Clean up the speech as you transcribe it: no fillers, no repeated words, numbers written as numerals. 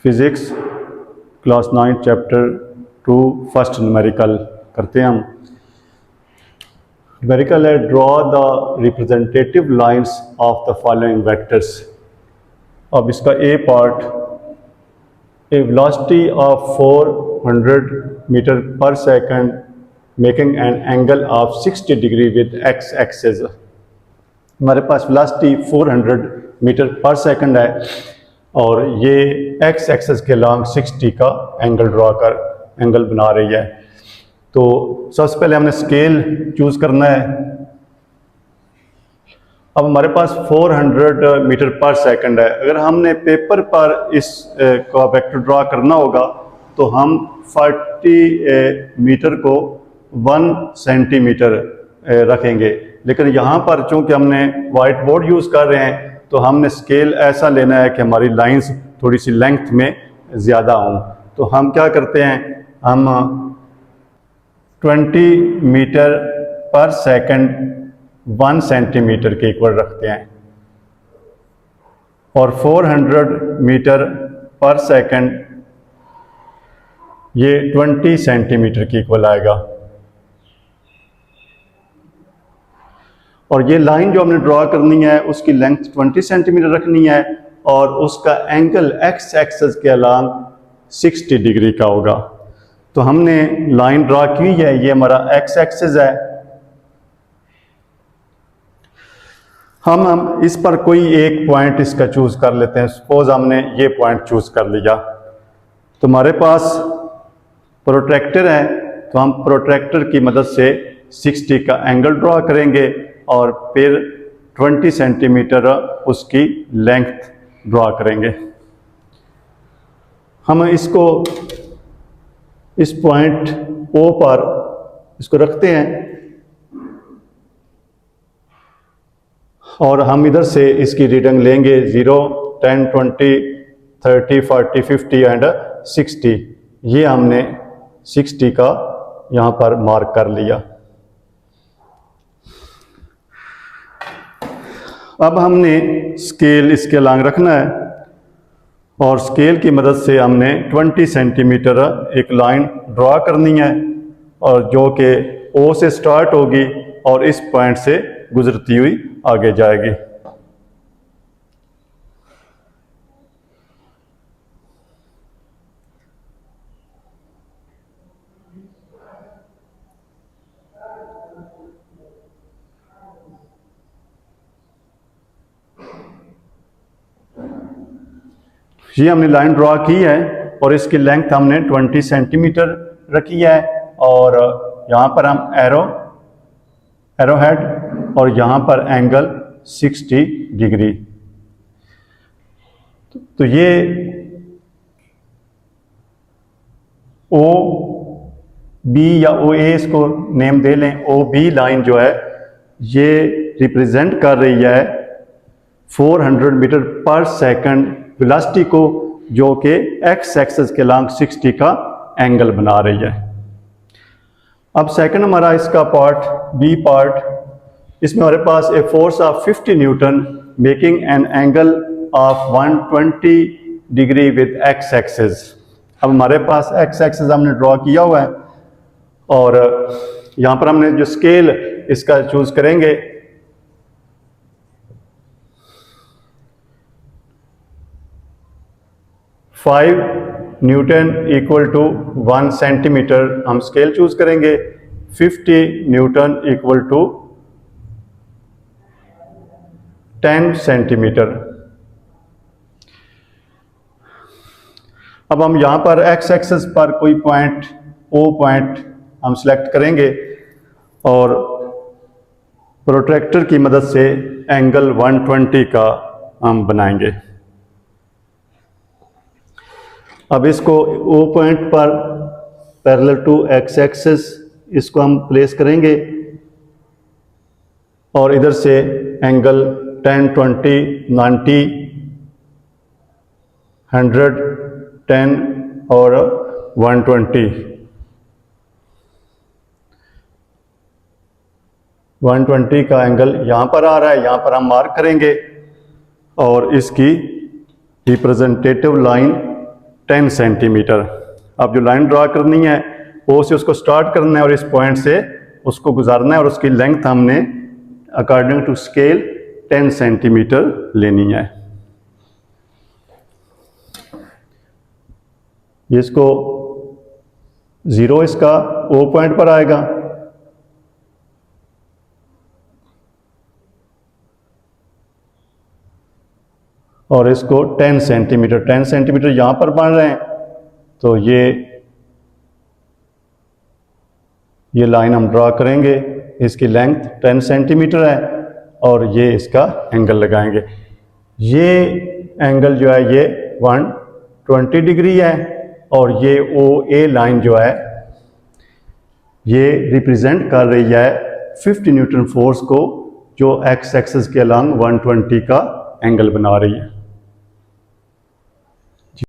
Physics class 9 chapter 2 first numerical करते हैं हम। न्यूमेरिकल है draw the representative lines of the following vectors. अब इसका A part, a velocity of 400 metre per second making an angle of 60 degree with x axis. हमारे पास velocity 400 metre per second है और ये एक्स एक्सिस के long 60 का angle बना रही है। तो सबसे पहले हमने स्केल चूज करना है। अब हमारे पास 400 मीटर पर सेकंड है। अगर हमने पेपर पर इस का वेक्टर ड्रॉ करना होगा तो हम 40 मीटर को 1 सेंटीमीटर रखेंगे, लेकिन यहाँ पर चूंकि हमने वाइट बोर्ड यूज कर रहे हैं तो हमने स्केल ऐसा लेना है कि हमारी लाइंस थोड़ी सी लेंथ में ज़्यादा हों। तो हम क्या करते हैं, हम 20 मीटर पर सेकंड 1 सेंटीमीटर के इक्वल रखते हैं और 400 मीटर पर सेकंड ये 20 सेंटीमीटर के इक्वल आएगा। और ये लाइन जो हमने ड्रॉ करनी है उसकी लेंथ 20 सेंटीमीटर रखनी है और उसका एंगल एक्स एक्सिस के अलांग 60 डिग्री का होगा। तो हमने लाइन ड्रॉ की है, ये हमारा एक्स एक्सिस है। हम इस पर कोई एक पॉइंट इसका चूज कर लेते हैं। सपोज हमने ये पॉइंट चूज कर लिया तो हमारे पास प्रोट्रैक्टर है, तो हम प्रोट्रैक्टर की मदद से 60 का एंगल ड्रॉ करेंगे और फिर 20 सेंटीमीटर उसकी लेंथ ड्रॉ करेंगे। हम इसको इस पॉइंट O पर इसको रखते हैं और हम इधर से इसकी रीडिंग लेंगे 0, 10, 20, 30, 40, 50 एंड 60। ये हमने 60 का यहाँ पर मार्क कर लिया। अब हमने स्केल इसके अलांग रखना है और स्केल की मदद से हमने 20 सेंटीमीटर एक लाइन ड्रॉ करनी है और जो कि O से स्टार्ट होगी और इस पॉइंट से गुजरती हुई आगे जाएगी। ये हमने लाइन ड्रॉ की है और इसकी लेंथ हमने 20 सेंटीमीटर रखी है और यहाँ पर हम एरो हेड और यहाँ पर एंगल 60 डिग्री। तो ये ओ बी या ओ ए इसको नेम दे लें। ओ बी लाइन जो है ये रिप्रेजेंट कर रही है 400 मीटर पर सेकंड वेलोसिटी को, जो कि एक्स एक्सिस के लॉन्ग 60 का एंगल बना रही है। अब सेकंड हमारा इसका पार्ट बी पार्ट, इसमें हमारे पास a force of 50 newton making an angle of 120 degree with x axis. अब हमारे पास एक्स एक्सिस हमने ड्रॉ किया हुआ है और यहाँ पर हमने जो स्केल इसका चूज करेंगे, five newton equal to 1 centimetre हम स्केल चूज करेंगे। 50 न्यूटन इक्वल टू 10 सेंटीमीटर। अब हम यहाँ पर एक्स एक्सिस पर कोई पॉइंट O पॉइंट हम सिलेक्ट करेंगे और प्रोट्रैक्टर की मदद से एंगल 120 का हम बनाएंगे। अब इसको O पॉइंट पर पैरेलल टू एक्स एक्सिस इसको हम प्लेस करेंगे और इधर से एंगल 10, 20, 90, 100, 10 और 120 का एंगल यहाँ पर आ रहा है, यहाँ पर हम मार्क करेंगे और इसकी रिप्रेजेंटेटिव लाइन 10 सेंटीमीटर। अब जो लाइन ड्रा करनी है ओ से उसको स्टार्ट करना है और इस पॉइंट से उसको गुजारना है और उसकी लेंथ हमने अकॉर्डिंग टू स्केल 10 सेंटीमीटर लेनी है। इसको 0 इसका ओ पॉइंट पर आएगा और इसको 10 सेंटीमीटर यहाँ पर बन रहे हैं, तो ये लाइन हम ड्रा करेंगे। इसकी लेंथ 10 सेंटीमीटर है और ये इसका एंगल लगाएंगे। ये एंगल जो है ये 120 डिग्री है और ये ओ ए लाइन जो है ये रिप्रेजेंट कर रही है 50 न्यूटन फोर्स को, जो एक्स एक्सिस के अलॉन्ग 120 का एंगल बना रही है।